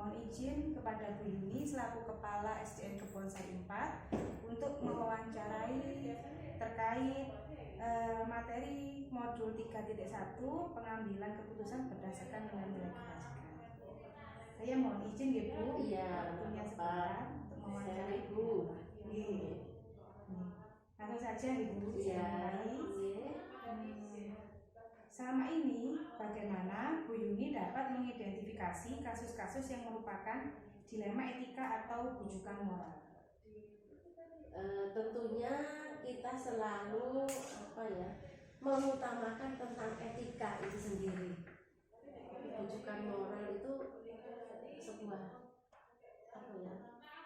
Mohon izin kepada Bu Yuni selaku Kepala SDN Kebonsai 4 untuk mewawancarai terkait materi modul 3.1 pengambilan keputusan berdasarkan nilai-nilai kebajikan. Saya mohon izin ya Bu, waktunya sebentar untuk mewawancarai Bu. Langsung saja Ibu, saya mulai. Selama ini, bagaimana Bu Yuni dapat mengidentifikasi kasus-kasus yang merupakan dilema etika atau bujukan moral? Tentunya kita selalu mengutamakan tentang etika itu sendiri. Bujukan moral itu sebuah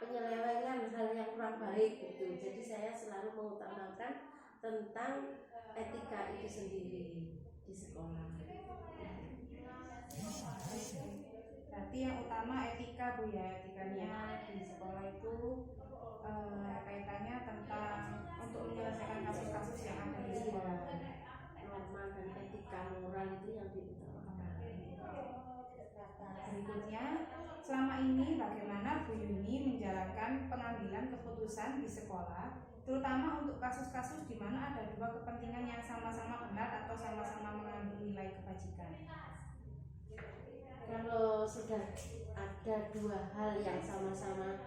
penyelewengan hal yang kurang baik gitu. Jadi saya selalu mengutamakan tentang etika itu sendiri di sekolah. Berarti yang utama etika Bu ya, etikanya di sekolah itu kaitannya tentang untuk menyelesaikan kasus-kasus yang ada di sekolah. Norma dan etika moral itu yang diutamakan. Berikutnya, selama ini bagaimana Bu Yuni menjalankan pengambilan keputusan di sekolah, terutama untuk kasus-kasus di mana ada dua kepentingan yang sama-sama benar atau sama-sama mengandung nilai kebajikan? Kalau sudah ada dua hal yang sama-sama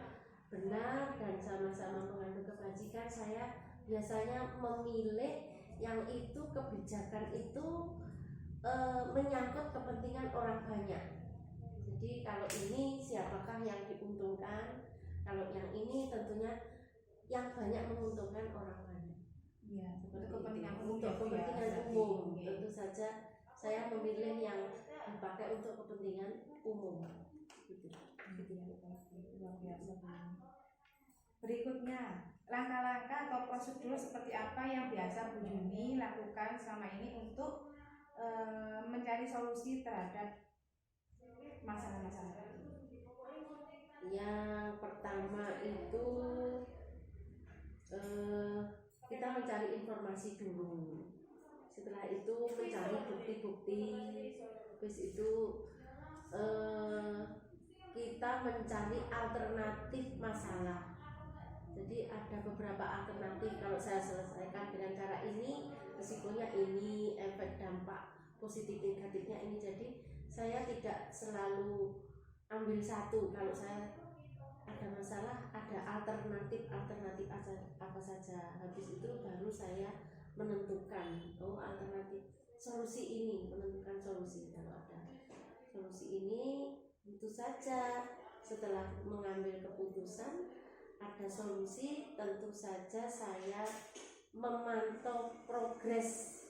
benar dan sama-sama mengandung kebajikan, saya biasanya memilih yang itu kebijakan itu menyangkut kepentingan orang banyak. Jadi kalau ini siapakah yang diuntungkan, kalau yang ini tentunya yang banyak menguntungkan orang banyak. Ya, seperti kepentingan umum. Untuk kepentingan umum, tentu saja saya memilih yang dipakai untuk kepentingan umum. Luar biasa. Berikutnya, langkah-langkah atau prosedur seperti apa yang biasa Bu Yuni lakukan selama ini untuk mencari solusi terhadap masalah-masalah? Yang pertama itu kita mencari informasi dulu. Setelah itu mencari bukti-bukti. Terus itu kita mencari alternatif masalah. Jadi ada beberapa alternatif. Kalau saya selesaikan dengan cara ini, risikonya ini, efek dampak positif negatifnya ini. Jadi saya tidak selalu ambil satu. Kalau saya ada masalah, ada alternatif apa saja. Habis itu baru saya menentukan alternatif solusi ini, menentukan solusi. Kalau ada solusi ini, tentu saja setelah mengambil keputusan ada solusi, tentu saja saya memantau progres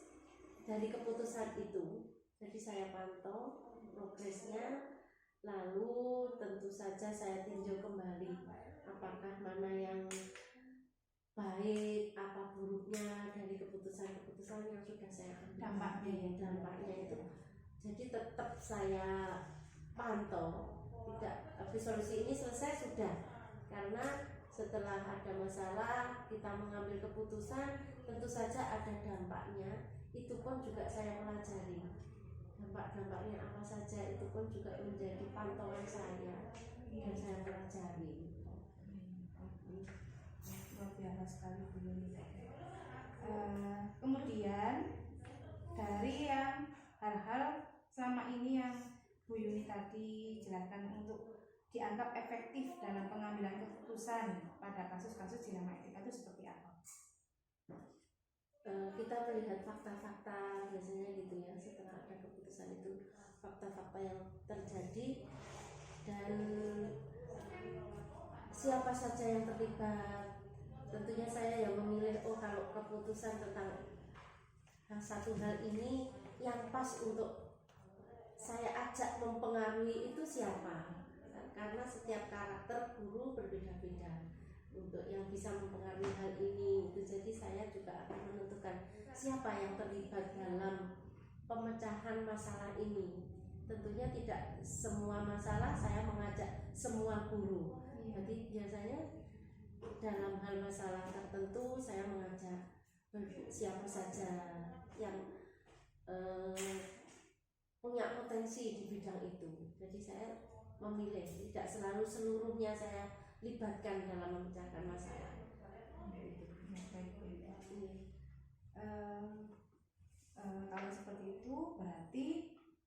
dari keputusan itu. Jadi saya pantau progresnya, lalu tentu saja saya tinjau kembali apakah mana yang baik, apa buruknya dari keputusan-keputusan yang sudah saya ambil, dampaknya itu. Jadi tetap saya pantau, tidak habis solusi ini selesai sudah, karena setelah ada masalah kita mengambil keputusan, tentu saja ada dampaknya. Itu pun juga saya pelajari, dampak-dampaknya apa saja, itu pun juga menjadi pantauan saya dan saya pelajari. Luar biasa sekali Bu Yuni. Kemudian dari yang hal-hal selama ini yang Bu Yuni tadi jelaskan untuk dianggap efektif dalam pengambilan keputusan pada kasus-kasus dilema etika itu seperti apa? Kita melihat fakta-fakta biasanya gitu ya, setelah ada keputusan itu fakta-fakta yang terjadi dan siapa saja yang terlibat. Tentunya saya yang memilih, kalau keputusan tentang satu hal ini yang pas untuk saya ajak mempengaruhi itu siapa, karena setiap karakter guru berbeda-beda untuk yang bisa mempengaruhi hal ini itu. Jadi saya juga akan menentukan siapa yang terlibat dalam pemecahan masalah ini. Tentunya tidak semua masalah saya mengajak semua guru. Jadi biasanya dalam hal masalah tertentu saya mengajak siapa saja yang punya potensi di bidang itu. Jadi saya memilih, tidak selalu seluruhnya saya libatkan dalam memecahkan masalah. Kalau seperti itu berarti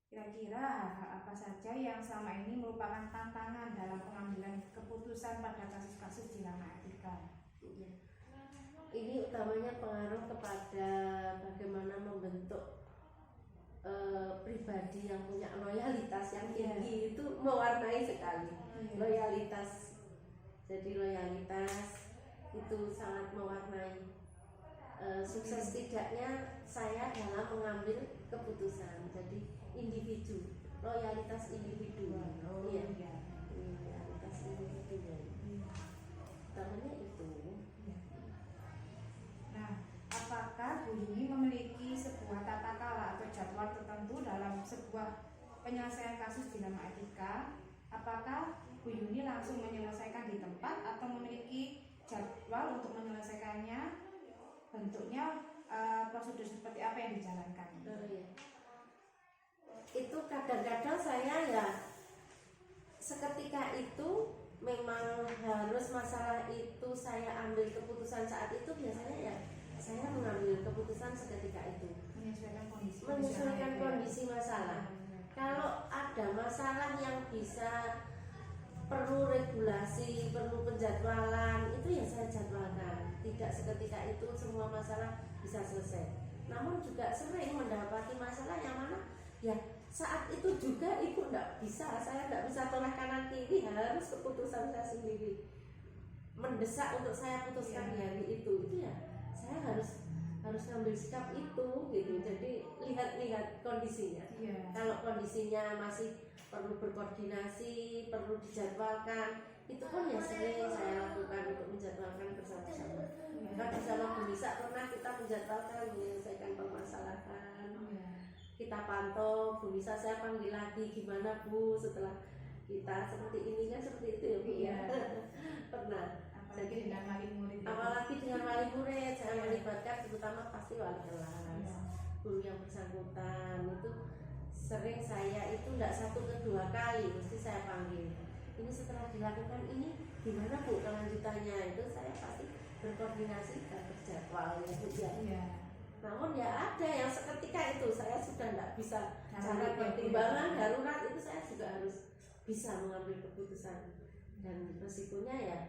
kira-kira hal apa saja yang selama ini merupakan tantangan dalam pengambilan keputusan pada kasus-kasus dilema etika? Ini utamanya pengaruh kepada bagaimana membentuk pribadi yang punya loyalitas yang tinggi. Itu mewarnai sekali loyalitas. Jadi loyalitas itu sangat mewarnai sukses tidaknya saya dalam mengambil keputusan. Jadi individu, loyalitas individu. Loyalitas individu. Utamanya itu. Nah, apakah Bu Yuni memiliki sebuah tata cara atau jadwal tertentu dalam sebuah penyelesaian kasus dilema etika? Apakah Bu Yuni langsung menyelesaikan di tempat atau memiliki jadwal untuk menyelesaikannya? Bentuknya prosedur seperti apa yang dijalankan? Itu kadang-kadang saya ya seketika itu memang harus masalah itu saya ambil keputusan saat itu, biasanya ya saya mengambil keputusan seketika itu menyesuaikan kondisi masalah. Kalau ada masalah yang bisa perlu regulasi, perlu penjadwalan, itu ya saya jadwalkan. Tidak seketika itu semua masalah bisa selesai. Namun juga sering mendapati masalah yang mana ya saat itu juga itu tidak bisa, saya tidak bisa tolak kanan kiri, harus keputusan saya sendiri mendesak untuk saya putuskan di hari itu ya saya harus ngambil sikap itu gitu. Jadi lihat kondisinya. Kalau kondisinya masih perlu berkoordinasi, perlu dijadwalkan, itu pun ya sering saya lakukan untuk menjadwalkan bersama-sama. Kan bersama Bu Nisa pernah kita menjadwalkan menyelesaikan permasalahan. Kita pantau, Bu Nisa saya panggil lagi, gimana Bu setelah kita seperti ini kan seperti itu ya Bu ya. Pernah. Apalagi dengan wali murid. Apalagi dengan wali murid, saya melibatkan terutama pasti wali kelas, guru yang bersangkutan. Itu sering saya itu tidak 1 ke 2 kali mesti saya panggil. Ini setelah dilakukan ini gimana Bu kelanjutannya? Itu saya pasti berkoordinasi dan berjadwal ya. Namun ya ada yang seketika itu saya sudah tidak bisa cara pertimbangan darurat, itu saya juga harus bisa mengambil keputusan dan resikonya ya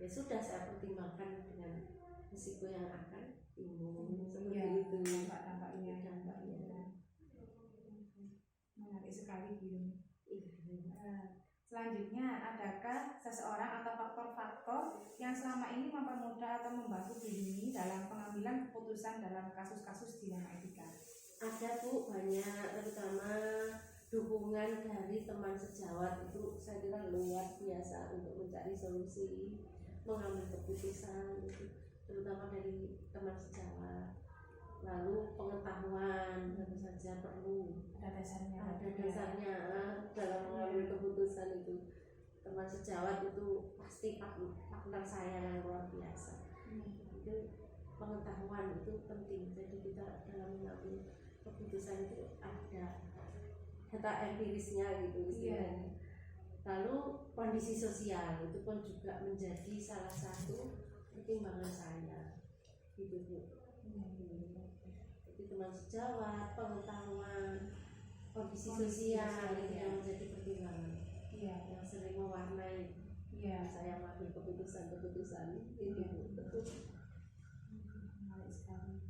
sudah saya pertimbangkan dengan risiko yang akan timbul seperti itu. Dampaknya menarik sekali Bu Yuni. Selanjutnya, adakah seseorang atau faktor-faktor yang selama ini mempermudah atau membantu Bu Yuni dalam pengambilan keputusan dalam kasus-kasus dilema etika? Ada Bu, banyak, terutama dukungan dari teman sejawat itu saya kira luar biasa untuk mencari solusi, mengambil keputusan itu, terutama dari teman sejawat. Lalu pengetahuan tentu saja perlu, ada dasarnya dalam mengambil keputusan itu. Teman sejawat itu pasti partner saya yang luar biasa. Itu pengetahuan itu penting. Jadi kita dalam mengambil keputusan itu ada data empirisnya gitu istilahnya. Lalu kondisi sosial itu pun juga menjadi salah satu pertimbangan saya gitu Bu. Jadi teman sejawat, pengetahuan, kondisi sosial itu yang menjadi pertimbangan yang sering mewarnai saya mengambil keputusan itu Bu. Menarik sekali.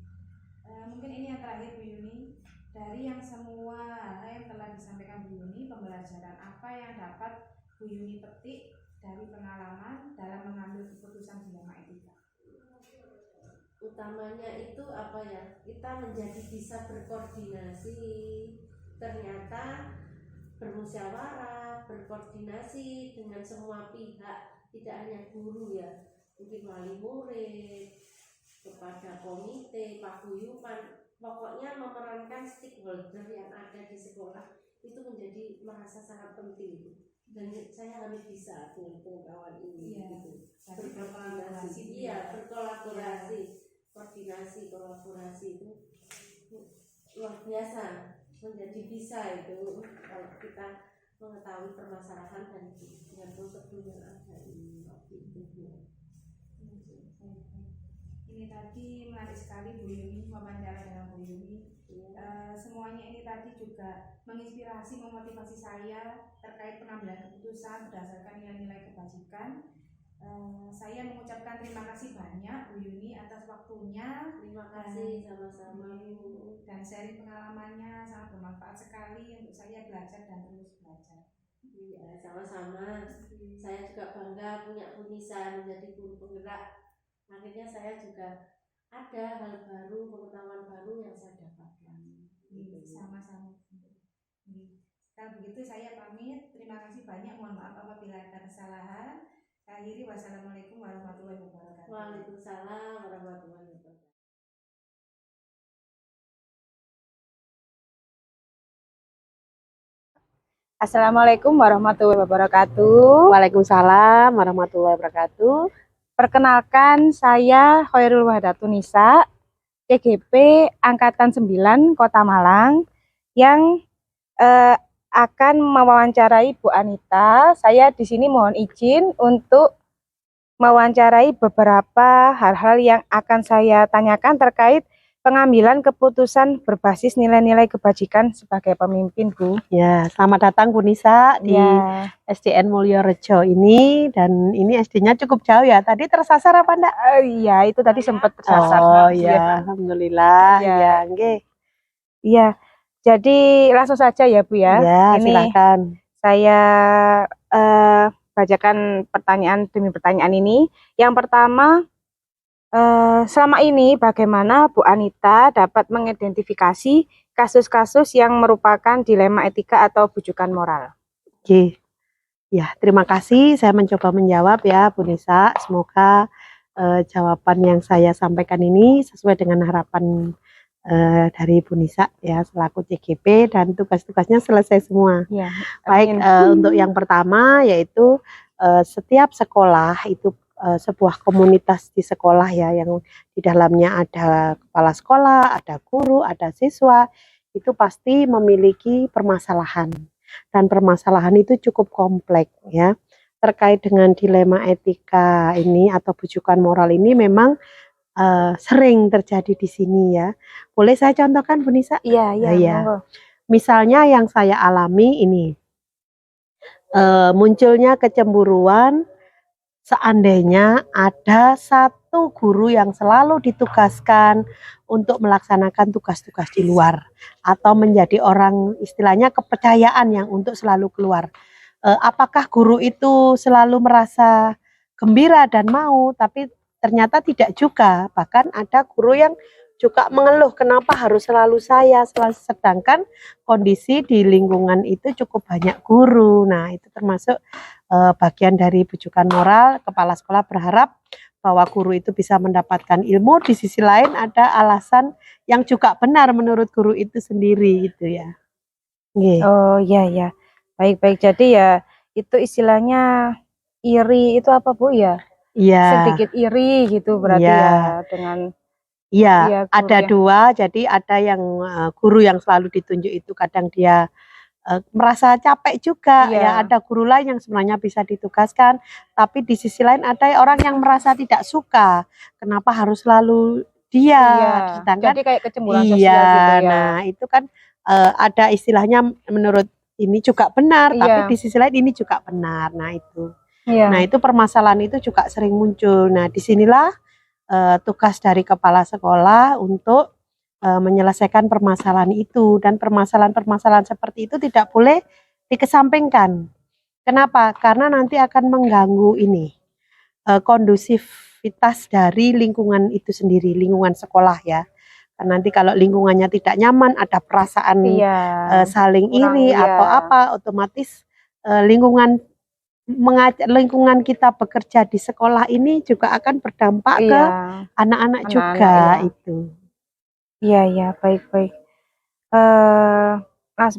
Mungkin ini yang terakhir Bu Yuni, dari yang semua hal yang telah disampaikan Bu Yuni, pembelajaran apa yang dapat Bu Yuni petik dari pengalaman dalam mengambil keputusan dilema etika? Utamanya itu apa ya, kita menjadi bisa berkoordinasi, ternyata bermusyawarah, berkoordinasi dengan semua pihak, tidak hanya guru ya, mungkin wali murid, kepada komite, paguyuban, pokoknya memerankan stakeholder yang ada di sekolah itu menjadi merasa sangat penting. Dan saya harus bisa dengan pengetahuan ini gitu. Berkoordinasi, berkolaborasi, kolaborasi itu luar biasa, menjadi bisa itu kalau kita mengetahui permasalahan dan dengan prosedur yang ada ini waktu itu. Ini tadi menarik sekali Bu Yuni, wawancara dengan Bu Yuni. Semuanya ini tadi juga menginspirasi, memotivasi saya terkait pengambilan keputusan berdasarkan nilai-nilai kebajikan. Saya mengucapkan terima kasih banyak Bu Yuni atas waktunya. Terima kasih sama-sama dan sharing pengalamannya sangat bermanfaat sekali untuk saya belajar dan terus belajar. Iya, sama-sama. Saya juga bangga punya Bu Nisa menjadi guru penggerak. Akhirnya saya juga ada hal baru, pengetahuan baru yang saya dapatkan. Sama-sama. Kalau begitu saya pamit. Terima kasih banyak. Mohon maaf apabila ada kesalahan. Akhiri, wassalamualaikum warahmatullahi wabarakatuh. Waalaikumsalam warahmatullahi wabarakatuh. Assalamualaikum warahmatullahi wabarakatuh. Waalaikumsalam warahmatullahi wabarakatuh. Perkenalkan, saya Khairul Wahdatun Nisa, CGP Angkatan 9 Kota Malang, yang akan mewawancarai Bu Anita. Saya di sini mohon izin untuk mewawancarai beberapa hal-hal yang akan saya tanyakan terkait pengambilan keputusan berbasis nilai-nilai kebajikan sebagai pemimpin, Bu. Ya, selamat datang Bu Nisa di SDN Mulyorejo ini, dan ini SD-nya cukup jauh ya. Tadi tersasar apa enggak? Iya, itu tadi sempat tersasar. Oh ya, alhamdulillah. Ya, nggih. Iya. Jadi langsung saja ya Bu ya. Ya, ini silakan. Saya bacakan pertanyaan demi pertanyaan ini. Yang pertama, selama ini bagaimana Bu Anita dapat mengidentifikasi kasus-kasus yang merupakan dilema etika atau bujukan moral? Oke. Ya, terima kasih. Saya mencoba menjawab ya Bu Nisa. Semoga jawaban yang saya sampaikan ini sesuai dengan harapan dari Bu Nisa ya selaku CGP, dan tugas-tugasnya selesai semua. Ya, baik. Untuk yang pertama yaitu setiap sekolah itu sebuah komunitas di sekolah ya, yang di dalamnya ada kepala sekolah, ada guru, ada siswa, itu pasti memiliki permasalahan, dan permasalahan itu cukup kompleks ya. Terkait dengan dilema etika ini atau bujukan moral ini memang sering terjadi di sini ya. Boleh saya contohkan Bu Nisa? Iya. Misalnya yang saya alami ini, munculnya kecemburuan seandainya ada satu guru yang selalu ditugaskan untuk melaksanakan tugas-tugas di luar, atau menjadi orang istilahnya kepercayaan yang untuk selalu keluar. Apakah guru itu selalu merasa gembira dan mau? Tapi ternyata tidak juga. Bahkan ada guru yang juga mengeluh, kenapa harus selalu saya, sedangkan kondisi di lingkungan itu cukup banyak guru. Nah, itu termasuk bagian dari bujukan moral. Kepala sekolah berharap bahwa guru itu bisa mendapatkan ilmu. Di sisi lain ada alasan yang juga benar menurut guru itu sendiri, itu ya. Oh iya. Baik. Jadi ya itu istilahnya iri itu apa Bu ya? Iya. Sedikit iri gitu berarti ya dengan. Iya, ada dua. Jadi ada yang guru yang selalu ditunjuk itu kadang dia merasa capek juga ya. Ada guru lain yang sebenarnya bisa ditugaskan, tapi di sisi lain ada orang yang merasa tidak suka. Kenapa harus selalu dia? Sedangkan, jadi kayak kecemburuan sosial gitu ya. Nah itu kan ada istilahnya menurut ini juga benar, tapi di sisi lain ini juga benar. Nah itu. Nah itu permasalahan itu juga sering muncul. Nah disinilah tugas dari kepala sekolah untuk menyelesaikan permasalahan itu, dan permasalahan-permasalahan seperti itu tidak boleh dikesampingkan. Kenapa? Karena nanti akan mengganggu ini kondusivitas dari lingkungan itu sendiri, lingkungan sekolah ya. Nanti kalau lingkungannya tidak nyaman, ada perasaan saling iri atau apa, otomatis lingkungan kita bekerja di sekolah ini juga akan berdampak ke anak-anak juga itu. Iya, baik.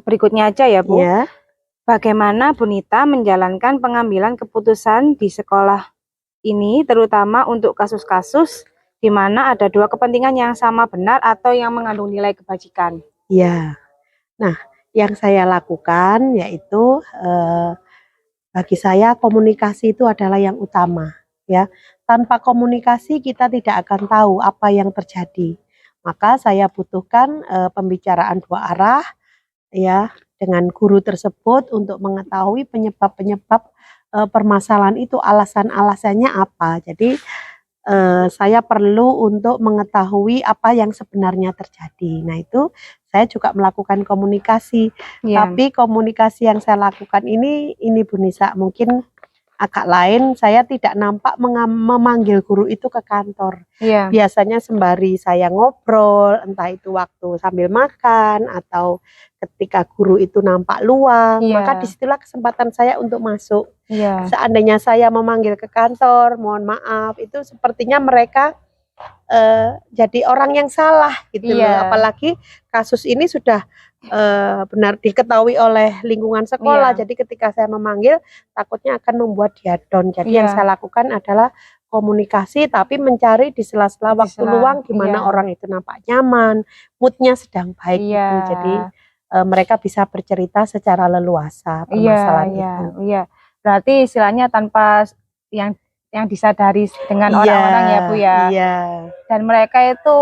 Berikutnya aja ya Bu. Ya. Bagaimana Bu Nita menjalankan pengambilan keputusan di sekolah ini, terutama untuk kasus-kasus di mana ada dua kepentingan yang sama benar atau yang mengandung nilai kebajikan? Ya. Nah, yang saya lakukan yaitu bagi saya komunikasi itu adalah yang utama ya. Tanpa komunikasi kita tidak akan tahu apa yang terjadi. Maka saya butuhkan pembicaraan dua arah ya dengan guru tersebut untuk mengetahui penyebab-penyebab permasalahan itu, alasan-alasannya apa. Jadi saya perlu untuk mengetahui apa yang sebenarnya terjadi. Nah, itu saya juga melakukan komunikasi. Iya. Tapi komunikasi yang saya lakukan ini Bu Nisa, mungkin agak lain. Saya tidak nampak memanggil guru itu ke kantor. Iya. Biasanya sembari saya ngobrol, entah itu waktu sambil makan atau ketika guru itu nampak luang, Iya. maka disitulah kesempatan saya untuk masuk. Iya. Seandainya saya memanggil ke kantor, mohon maaf, itu sepertinya mereka jadi orang yang salah gitu loh. Iya. Apalagi kasus ini sudah benar diketahui oleh lingkungan sekolah. Iya. Jadi ketika saya memanggil, takutnya akan membuat dia down. Jadi yang Iya. saya lakukan adalah komunikasi, tapi mencari di sela-sela Di waktu sela, luang di mana iya. orang itu nampak nyaman, moodnya sedang baik Iya. gitu. Jadi mereka bisa bercerita secara leluasa Iya, permasalahan iya, itu. iya. Berarti istilahnya tanpa yang disadari dengan Iya, orang-orang ya Bu ya. iya, Dan mereka itu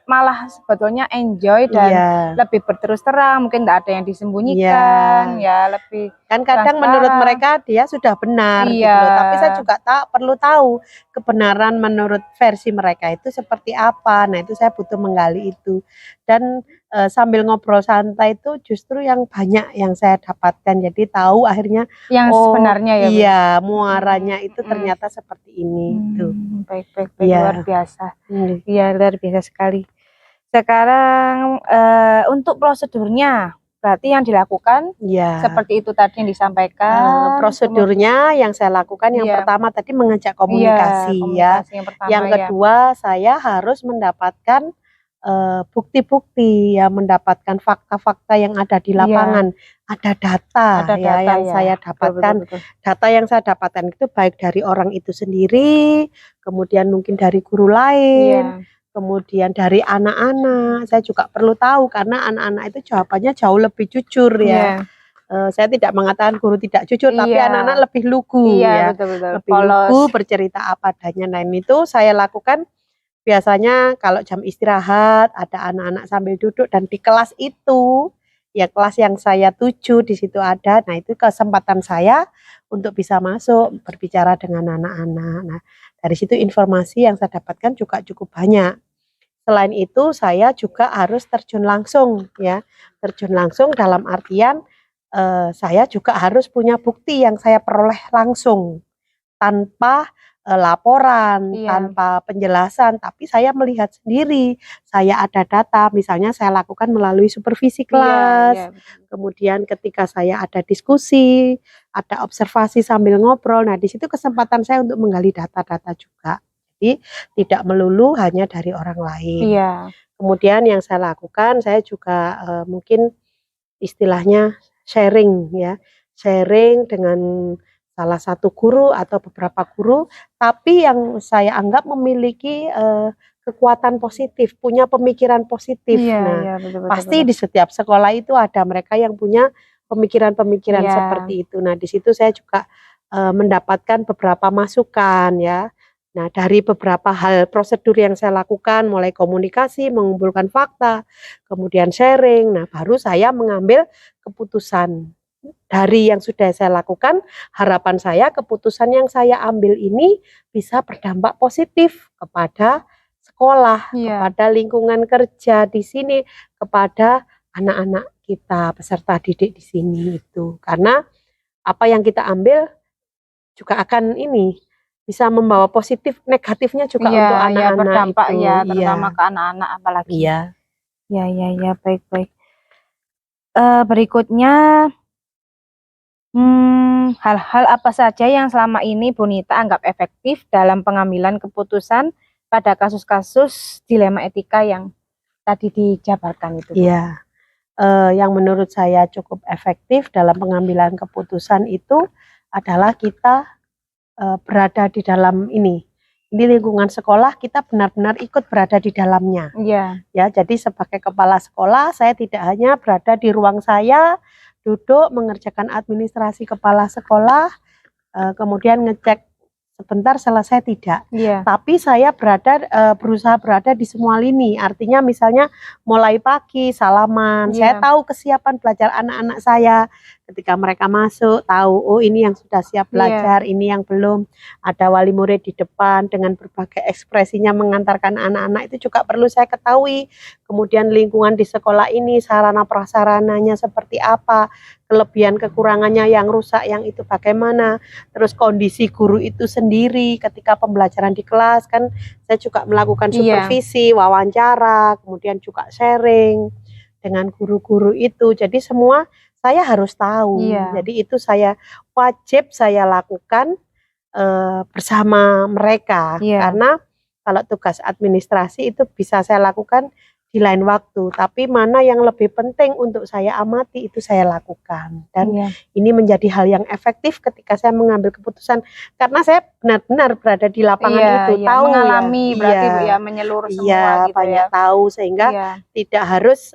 malah sebetulnya enjoy dan iya. lebih berterus terang, mungkin tidak ada yang disembunyikan, ya lebih Kan kadang transparan. menurut mereka dia sudah benar gitu Iya. loh. Tapi saya juga perlu tahu kebenaran menurut versi mereka itu seperti apa. Nah, itu saya butuh menggali itu. Dan sambil ngobrol santai itu justru yang banyak yang saya dapatkan. Jadi tahu akhirnya yang oh sebenarnya ya Bu. iya, muaranya itu ternyata seperti ini itu. Baik, Iya. luar biasa. Hmm. Iya, luar biasa sekali. Sekarang untuk prosedurnya berarti yang dilakukan Iya. seperti itu tadi yang disampaikan. Prosedurnya yang saya lakukan yang Iya. pertama tadi mengajak komunikasi, ya. Komunikasi yang pertama Yang kedua saya harus mendapatkan bukti-bukti ya, mendapatkan fakta-fakta yang ada di lapangan. Ada data, Ada ya data, yang ya. saya dapatkan. Betul. Data yang saya dapatkan itu baik dari orang itu sendiri, kemudian mungkin dari guru lain. Iya. Kemudian dari anak-anak, saya juga perlu tahu karena anak-anak itu jawabannya jauh lebih jujur ya. Iya. Saya tidak mengatakan guru tidak jujur, tapi Iya. anak-anak lebih lugu ya, Betul. lebih Polos. lugu, bercerita apa adanya. Nah, itu saya lakukan biasanya kalau jam istirahat ada anak-anak sambil duduk dan di kelas itu ya kelas yang saya tuju di situ ada. Nah, itu kesempatan saya untuk bisa masuk berbicara dengan anak-anak. Nah, dari situ informasi yang saya dapatkan juga cukup banyak. Selain itu saya juga harus terjun langsung ya. Terjun langsung dalam artian saya juga harus punya bukti yang saya peroleh langsung tanpa laporan, Iya. tanpa penjelasan, tapi saya melihat sendiri. Saya ada data, misalnya saya lakukan melalui supervisi kelas. Iya. Kemudian ketika saya ada diskusi, ada observasi sambil ngobrol. Nah, di situ kesempatan saya untuk menggali data-data juga. Jadi tidak melulu hanya dari orang lain. Iya. Kemudian yang saya lakukan, saya juga mungkin istilahnya sharing ya. Sharing dengan salah satu guru atau beberapa guru, tapi yang saya anggap memiliki kekuatan positif, punya pemikiran positif. Nah, betul. pasti di setiap sekolah itu ada mereka yang punya pemikiran-pemikiran Iya. seperti itu. Nah, di situ saya juga mendapatkan beberapa masukan ya. Nah, dari beberapa hal prosedur yang saya lakukan, mulai komunikasi, mengumpulkan fakta, kemudian sharing, nah baru saya mengambil keputusan. Dari yang sudah saya lakukan, harapan saya keputusan yang saya ambil ini bisa berdampak positif kepada sekolah, Iya. kepada lingkungan kerja di sini, kepada anak-anak kita, peserta didik di sini itu. Karena apa yang kita ambil juga akan ini bisa membawa positif, negatifnya juga untuk anak-anak berdampak itu. ya, terutama ke anak-anak apalagi. Iya. Ya, baik. Berikutnya hal-hal apa saja yang selama ini Bu Nita anggap efektif dalam pengambilan keputusan pada kasus-kasus dilema etika yang tadi dijabarkan itu? Iya. Yang menurut saya cukup efektif dalam pengambilan keputusan itu adalah kita berada di dalam ini di lingkungan sekolah kita benar-benar ikut berada di dalamnya. Iya. Ya, jadi sebagai kepala sekolah saya tidak hanya berada di ruang saya, duduk mengerjakan administrasi kepala sekolah, kemudian ngecek sebentar selesai, tidak. Iya. Tapi saya berusaha berada di semua lini. Artinya misalnya mulai pagi salaman, saya Iya. tahu kesiapan belajar anak-anak saya. Ketika mereka masuk, tahu oh ini yang sudah siap belajar, ini yang belum. Ada wali murid di depan dengan berbagai ekspresinya mengantarkan anak-anak, itu juga perlu saya ketahui. Kemudian lingkungan di sekolah ini sarana prasarananya seperti apa, kelebihan kekurangannya, yang rusak yang itu bagaimana, terus kondisi guru itu sendiri ketika pembelajaran di kelas kan saya juga melakukan supervisi, wawancara, kemudian juga sharing dengan guru-guru itu. Jadi semua saya harus tahu. Jadi itu wajib saya lakukan bersama mereka. Karena kalau tugas administrasi itu bisa saya lakukan di lain waktu, tapi mana yang lebih penting untuk saya amati itu saya lakukan. Dan ini menjadi hal yang efektif ketika saya mengambil keputusan, karena saya benar-benar berada di lapangan itu, tahu mengalami berarti Bu ya, menyeluruh semua gitu banyak tahu, sehingga tidak harus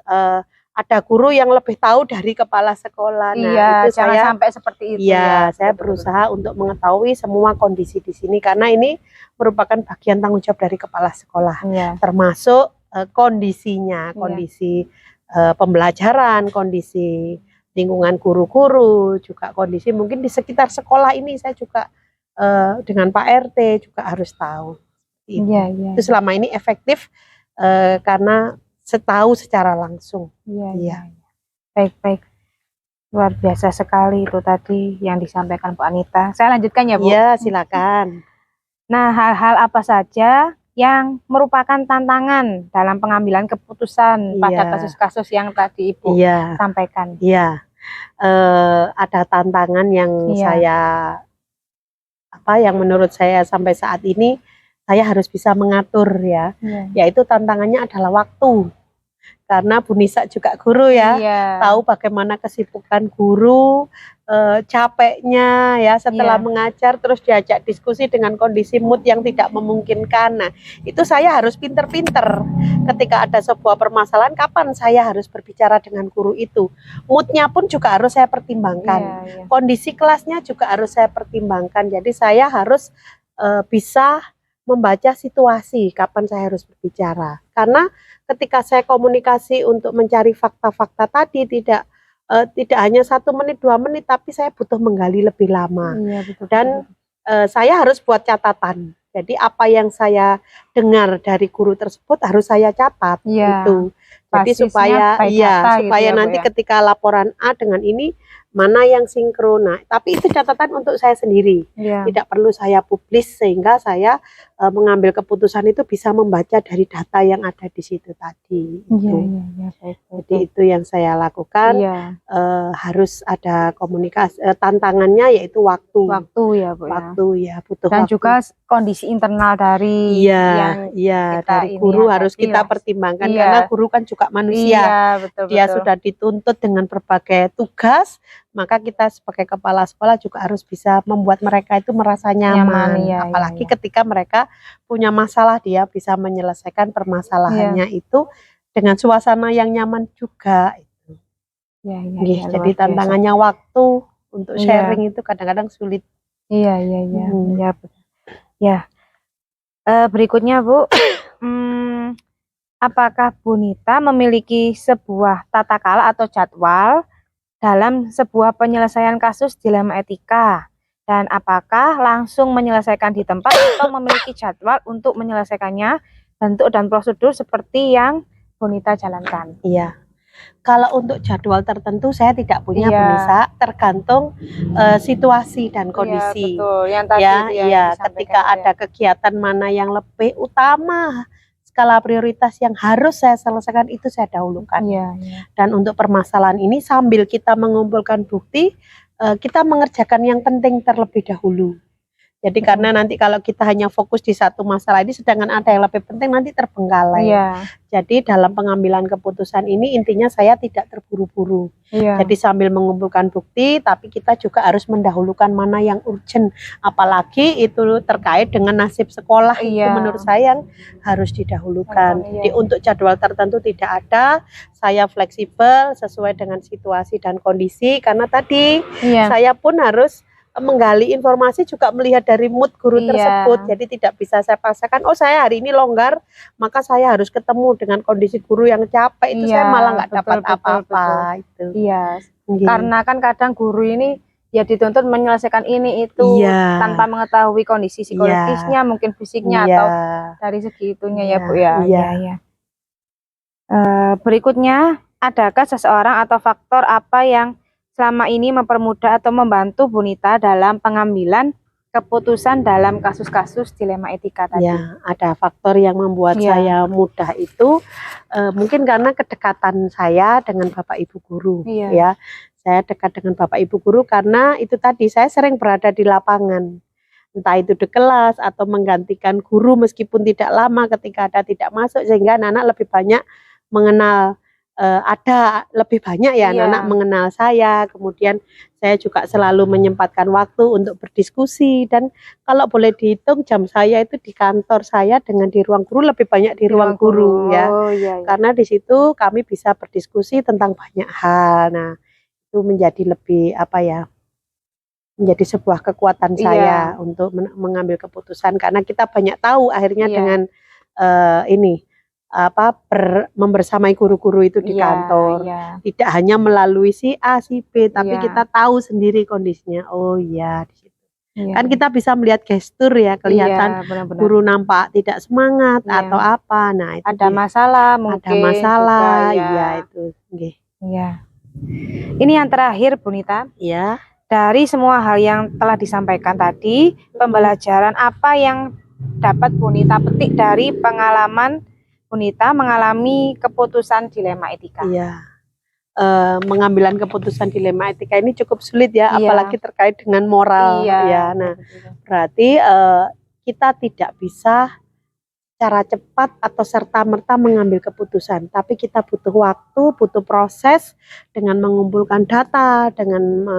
ada guru yang lebih tahu dari kepala sekolah. Nah, itu jangan saya sampai seperti itu saya berusaha untuk mengetahui semua kondisi di sini, karena ini merupakan bagian tanggung jawab dari kepala sekolah, termasuk kondisinya, kondisi pembelajaran, kondisi lingkungan guru-guru, juga kondisi mungkin di sekitar sekolah ini saya juga dengan Pak RT juga harus tahu. Itu selama ini efektif karena tahu secara langsung. Baik. Luar biasa sekali itu tadi yang disampaikan Bu Anita. Saya lanjutkan ya Bu. Iya, silakan. Nah, hal-hal apa saja yang merupakan tantangan dalam pengambilan keputusan pada kasus-kasus yang tadi Ibu sampaikan? Ada tantangan yang yang menurut saya sampai saat ini saya harus bisa mengatur yaitu tantangannya adalah waktu. Karena Bu Nisa juga guru tahu bagaimana kesibukan guru, capeknya setelah mengajar, terus diajak diskusi dengan kondisi mood yang tidak memungkinkan. Nah, itu saya harus pinter-pinter ketika ada sebuah permasalahan, kapan saya harus berbicara dengan guru itu. Moodnya pun juga harus saya pertimbangkan, kondisi kelasnya juga harus saya pertimbangkan. Jadi saya harus bisa membaca situasi kapan saya harus berbicara, karena ketika saya komunikasi untuk mencari fakta-fakta tadi tidak hanya 1 menit 2 menit, tapi saya butuh menggali lebih lama. Dan saya harus buat catatan. Jadi apa yang saya dengar dari guru tersebut harus saya catat itu. Jadi supaya nanti ketika laporan A dengan ini mana yang sinkron. Nah, tapi itu catatan untuk saya sendiri. Tidak perlu saya publis, sehingga saya mengambil keputusan itu bisa membaca dari data yang ada di situ tadi. Jadi itu yang saya lakukan. Harus ada komunikasi. Tantangannya yaitu waktu. Butuh dan waktu. Juga kondisi internal dari dari guru harus kita pertimbangkan, karena guru kan juga manusia. Dia sudah dituntut dengan berbagai tugas, maka kita sebagai kepala sekolah juga harus bisa membuat mereka itu merasa nyaman. Apalagi ketika mereka punya masalah, dia bisa menyelesaikan permasalahannya itu dengan suasana yang nyaman juga. Jadi tantangannya waktu untuk sharing itu kadang-kadang sulit. Berikutnya Bu, apakah Bu Nita memiliki sebuah tata cara atau jadwal dalam sebuah penyelesaian kasus dilema etika, dan apakah langsung menyelesaikan di tempat atau memiliki jadwal untuk menyelesaikannya, bentuk dan prosedur seperti yang Bu Nita jalankan? Kalau untuk jadwal tertentu saya tidak punya, Bu Nisa, tergantung situasi dan kondisi. Yang tadi ketika ada kegiatan mana yang lebih utama, skala prioritas yang harus saya selesaikan itu saya dahulukan. Dan untuk permasalahan ini sambil kita mengumpulkan bukti, kita mengerjakan yang penting terlebih dahulu. Jadi karena nanti kalau kita hanya fokus di satu masalah ini, sedangkan ada yang lebih penting nanti terbengkalai. Iya. Jadi dalam pengambilan keputusan ini intinya saya tidak terburu-buru. Iya. Jadi sambil mengumpulkan bukti, tapi kita juga harus mendahulukan mana yang urgent. Apalagi itu terkait dengan nasib sekolah, itu Iya. menurut saya harus didahulukan. Iya. Jadi untuk jadwal tertentu tidak ada, saya fleksibel sesuai dengan situasi dan kondisi. Karena tadi Iya. saya pun harus menggali informasi juga melihat dari mood guru Iya. tersebut. Jadi tidak bisa saya paksakan, oh saya hari ini longgar, maka saya harus ketemu dengan kondisi guru yang capek. Itu Iya, saya malah nggak betul, dapat betul, apa-apa. Itu. Iya. Nggih. Karena kan kadang guru ini ya dituntut menyelesaikan ini itu Iya. tanpa mengetahui kondisi psikologisnya, mungkin fisiknya Iya. atau dari segi itunya ya Bu ya. Iya. Iya. Berikutnya, adakah seseorang atau faktor apa yang selama ini mempermudah atau membantu Bu Nita dalam pengambilan keputusan dalam kasus-kasus dilema etika tadi? Ya, ada faktor yang membuat Iya. saya mudah itu mungkin karena kedekatan saya dengan Bapak Ibu guru. Iya. Ya, saya dekat dengan Bapak Ibu guru karena itu tadi saya sering berada di lapangan, entah itu di kelas atau menggantikan guru meskipun tidak lama ketika ada tidak masuk, sehingga anak-anak lebih banyak mengenal. Ada lebih banyak ya Iya. anak-anak mengenal saya. Kemudian saya juga selalu menyempatkan waktu untuk berdiskusi, dan kalau boleh dihitung jam saya itu di kantor saya dengan di ruang guru lebih banyak di ruang guru ya. Oh iya, iya. Karena di situ kami bisa berdiskusi tentang banyak hal. Nah, itu menjadi lebih apa ya? Menjadi sebuah kekuatan Iya. saya untuk mengambil keputusan, karena kita banyak tahu akhirnya Iya. dengan ini membersamai guru-guru itu di Iya, kantor. iya. Tidak hanya melalui si A, si B, tapi Iya. kita tahu sendiri kondisinya. Oh iya, di situ. Iya. Kan kita bisa melihat gestur ya, kelihatan Iya, benar-benar. guru nampak tidak semangat Iya. atau apa. Nah, itu Ada dia. masalah mungkin. Ada masalah, juga, ya. iya itu. Nggih. Iya. Ini yang terakhir Bu Nita. Ya. Dari semua hal yang telah disampaikan tadi, pembelajaran apa yang dapat Bu Nita petik dari pengalaman Bu Nita mengalami keputusan dilema etika? Iya. Mengambilan keputusan dilema etika ini cukup sulit ya, Iya. apalagi terkait dengan moral Iya. ya. Nah, berarti kita tidak bisa secara cepat atau serta-merta mengambil keputusan, tapi kita butuh waktu, butuh proses dengan mengumpulkan data, dengan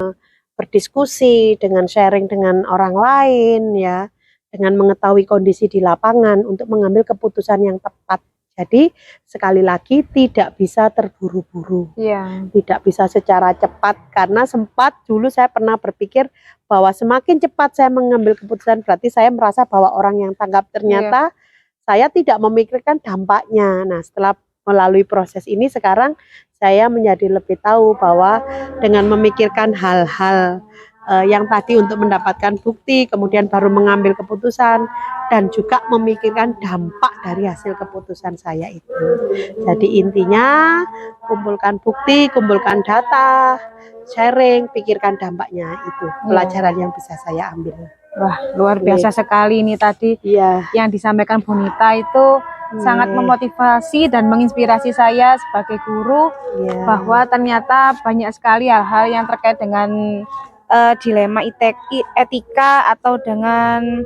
berdiskusi, dengan sharing dengan orang lain ya, dengan mengetahui kondisi di lapangan untuk mengambil keputusan yang tepat. Jadi sekali lagi tidak bisa terburu-buru, Iya. tidak bisa secara cepat, karena sempat dulu saya pernah berpikir bahwa semakin cepat saya mengambil keputusan berarti saya merasa bahwa orang yang tanggap, ternyata saya tidak memikirkan dampaknya. Nah, setelah melalui proses ini sekarang saya menjadi lebih tahu bahwa dengan memikirkan hal-hal yang tadi untuk mendapatkan bukti, kemudian baru mengambil keputusan, dan juga memikirkan dampak dari hasil keputusan saya itu. Jadi intinya kumpulkan bukti, kumpulkan data, sharing, pikirkan dampaknya, itu pelajaran yang bisa saya ambil. Wah, luar biasa sekali ini tadi Iya. yang disampaikan Bu Nita itu sangat memotivasi dan menginspirasi saya sebagai guru Iya. bahwa ternyata banyak sekali hal-hal yang terkait dengan dilema etika atau dengan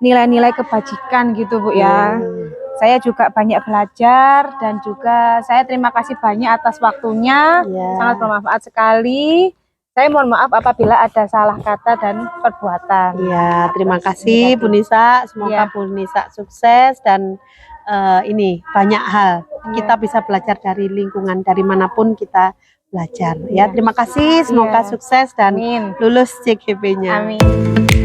nilai-nilai kebajikan gitu Bu ya. Saya juga banyak belajar dan juga saya terima kasih banyak atas waktunya. Iya. Sangat bermanfaat sekali. Saya mohon maaf apabila ada salah kata dan perbuatan. Iya, terima kasih Bu Nisa. Semoga Iya. Bu Nisa sukses dan ini banyak hal kita Iya. bisa belajar dari lingkungan, dari manapun kita belajar. Ya, Iya. terima kasih. Semoga Iya. sukses dan Amin. lulus CGP-nya. Amin.